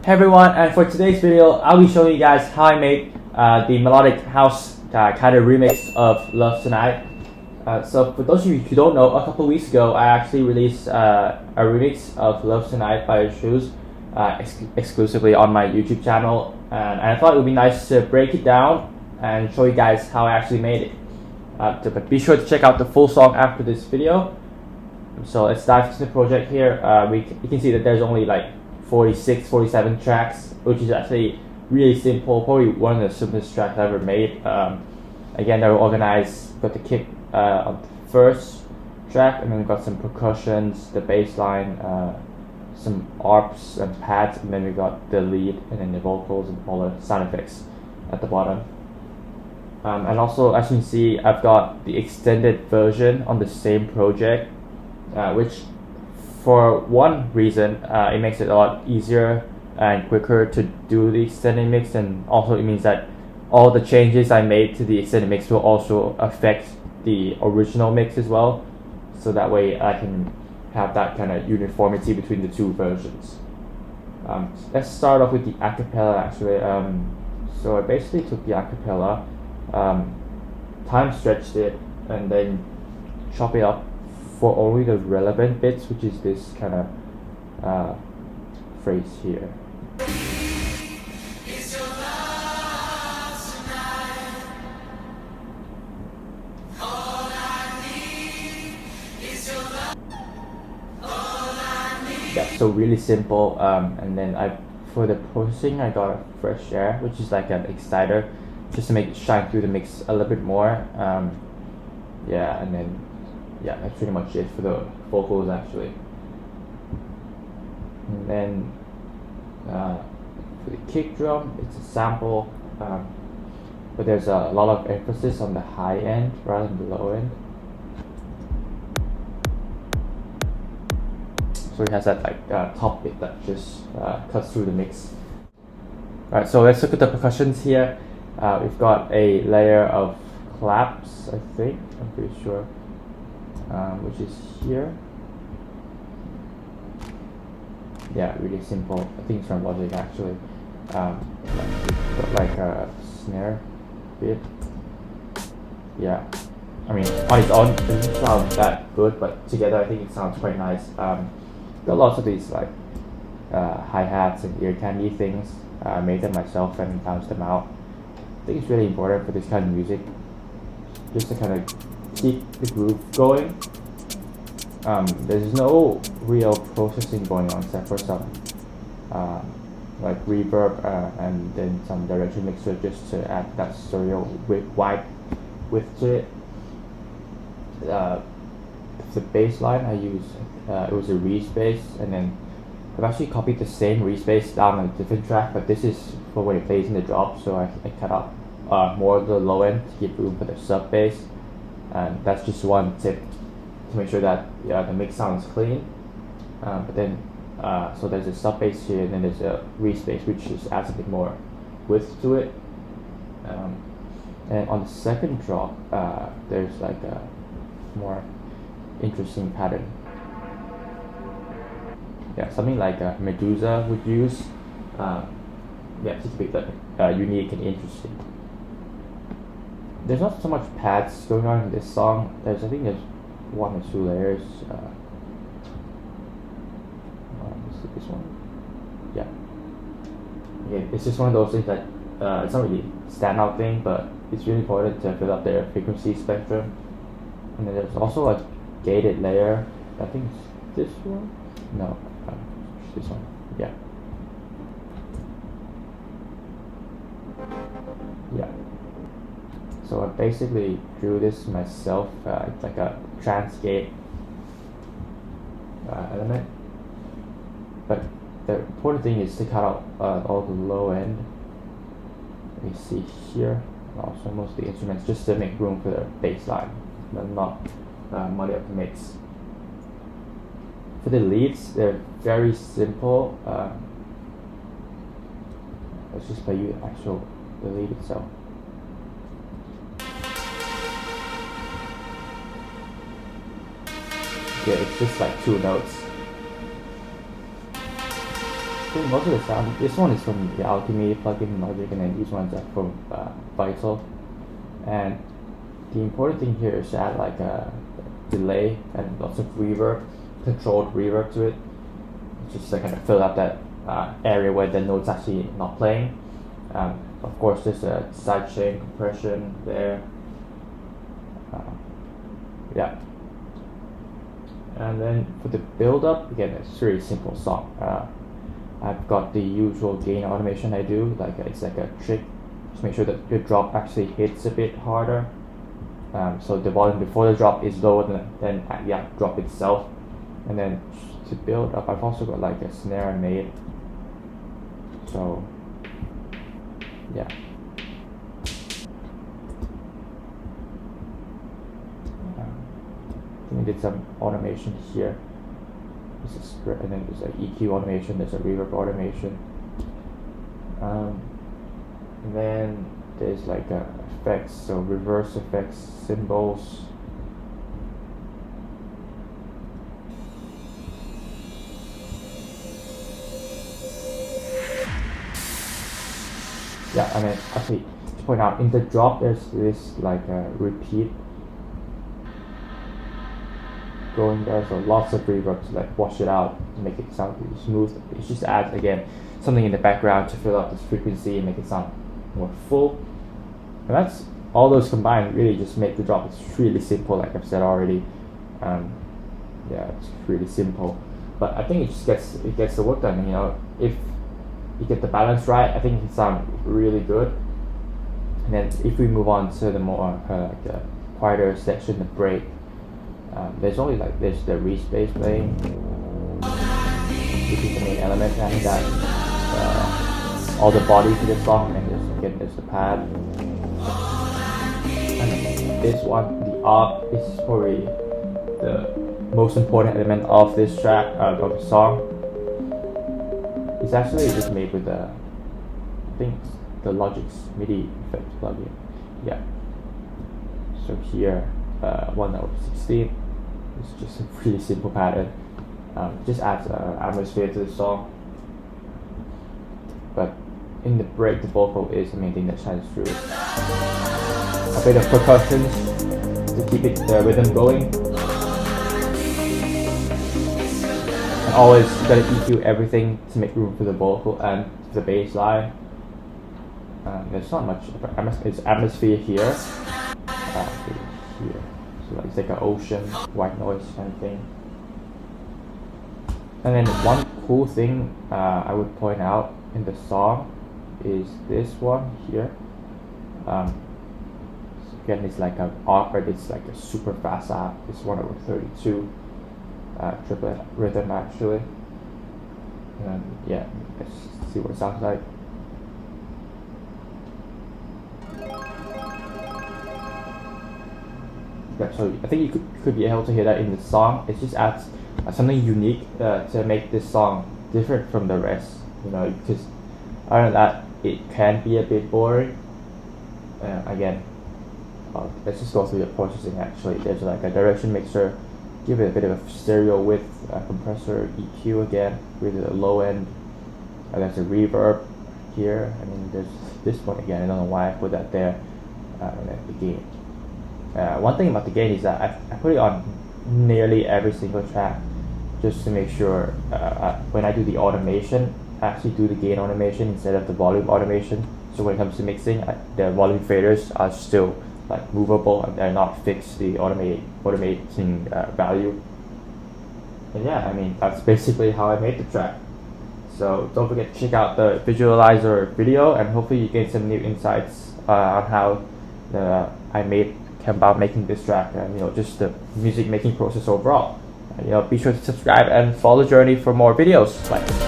Hey everyone, and for today's video, I'll be showing you guys how I made the melodic house kind of remix of Love Tonight. So for those of you who don't know, a couple weeks ago I actually released a remix of Love Tonight by Shouse exclusively on my YouTube channel, and I thought it would be nice to break it down and show you guys how I actually made it. But be sure to check out the full song after this video. So let's dive into the project here. You can see that there's only like 47 tracks, which is actually really simple, probably one of the simplest tracks I've ever made. Again, they're organized. Got the kick on the first track, and then we've got some percussions, the bass line, some arps and pads, and then we got the lead, and then the vocals and all the sound effects at the bottom. And also, as you can see, I've got the extended version on the same project, which for one reason, it makes it a lot easier and quicker to do the extended mix, and also it means that all the changes I made to the extended mix will also affect the original mix as well, so that way I can have that kind of uniformity between the two versions. Let's start off with the acapella actually. So I basically took the acapella, time stretched it, and then chop it up for only the relevant bits, which is this kind of phrase here. Yeah, so really simple. And then for the processing, I got a fresh air, which is like an exciter, just to make it shine through the mix a little bit more. Yeah, and then that's pretty much it for the vocals actually. And then for the kick drum, it's a sample, but there's a lot of emphasis on the high end rather than the low end. So it has that like top bit that just cuts through the mix. Alright, so let's look at the percussions here. We've got a layer of claps, I think, I'm pretty sure. Which is here. Yeah, really simple. I think it's from Melodic actually. Like a snare bit. Yeah, I mean on its own it doesn't sound that good, but together I think it sounds quite nice. Got lots of these like hi-hats and ear candy things. I made them myself and bounced them out. I think it's really important for this kind of music, just to kind of keep the groove going. There's no real processing going on except for some like reverb and then some direction mixer just to add that stereo wide width to it. The bass line I used, it was a Reese bass, and then I've actually copied the same Reese bass down on a different track, but this is for when it plays in the drop, so I cut out more of the low end to give room for the sub bass. And that's just one tip to make sure that the mix sounds clean. But then, so there's a sub bass here, and then there's a Reese bass, which just adds a bit more width to it. And on the second drop, there's like a more interesting pattern. Yeah, something like Medusa would use. Yeah, to keep it unique and interesting. There's not so much pads going on in this song. I think there's one or two layers. This one. Yeah, it's just one of those things that it's not really a standout thing, but it's really important to fill up their frequency spectrum. And then there's also a gated layer. I think it's this one. No, it's this one. Yeah. Yeah. So I basically drew this myself. It's like a trans gate element. But the important thing is to cut out all the low end. You see here, and also most of the instruments, just to make room for the bass line, but not muddy up the mix. For the leads, they're very simple. Let's just play you the lead itself. Yeah, it's just like two notes. think most of the sound, this one is from the Alchemy plugin in Logic, and then these ones are from Vital. And the important thing here is to add like a delay and lots of reverb, controlled reverb to it, just to kind of fill up that area where the note's actually not playing. Of course, there's a sidechain compression there. Yeah. And then for the build up, again, it's a really simple song. I've got the usual gain automation I do, like it's like a trick. Just make sure that your drop actually hits a bit harder. So the volume before the drop is lower than the drop itself. And then to build up, I've also got like a snare I made. So yeah. I did some automation here. There's a script, and then there's an EQ automation, there's a reverb automation. And then there's like effects, so reverse effects, cymbals. Yeah, and then actually to point out, in the drop there's this like a repeat going there, so lots of reverb to like wash it out to make it sound really smooth. It just adds again something in the background to fill up this frequency and make it sound more full. And that's all those combined really just make the drop. It's really simple, like I've said already. Yeah, it's really simple, but I think it gets the work done. You know, if you get the balance right, I think it can sound really good. And then if we move on to the more like the quieter section, the break. There's the reach bass playing, which is the main element, and that all the body to the song, and there's the pad. And this one, the arp, is probably the most important element of this track, of the song. It's actually just made with I think the Logic's MIDI effects plugin. Yeah. So here, 1/16. It's just a really simple pattern. Just adds atmosphere to the song. But in the break, the vocal is the main thing that shines through. A bit of percussions to keep the rhythm going. And always gotta EQ everything to make room for the vocal and the bass line. There's not much. It's atmosphere here. Here. So it's like an ocean, white noise kind of thing. And then one cool thing I would point out in the song is this one here. So again, it's like an arp, but it's like a super fast arp. It's 1/32 triplet rhythm actually. And yeah, let's see what it sounds like. Yeah, so I think you could be able to hear that in the song. It just adds something unique to make this song different from the rest. You know, because other than that, it can be a bit boring. Again, let's just go through the processing. Actually, there's like a direction mixer, give it a bit of a stereo width, compressor, EQ again with the low end. There's a reverb here. I mean, there's this one again. I don't know why I put that there. And then the gain. One thing about the gain is that I put it on nearly every single track just to make sure when I do the automation, I actually do the gain automation instead of the volume automation. So when it comes to mixing, the volume faders are still like movable and they're not fixed, the automating value. And yeah, I mean, that's basically how I made the track. So don't forget to check out the visualizer video, and hopefully you get some new insights on how I came about making this track, and you know, just the music making process overall. And, you know, be sure to subscribe and follow the journey for more videos. Bye.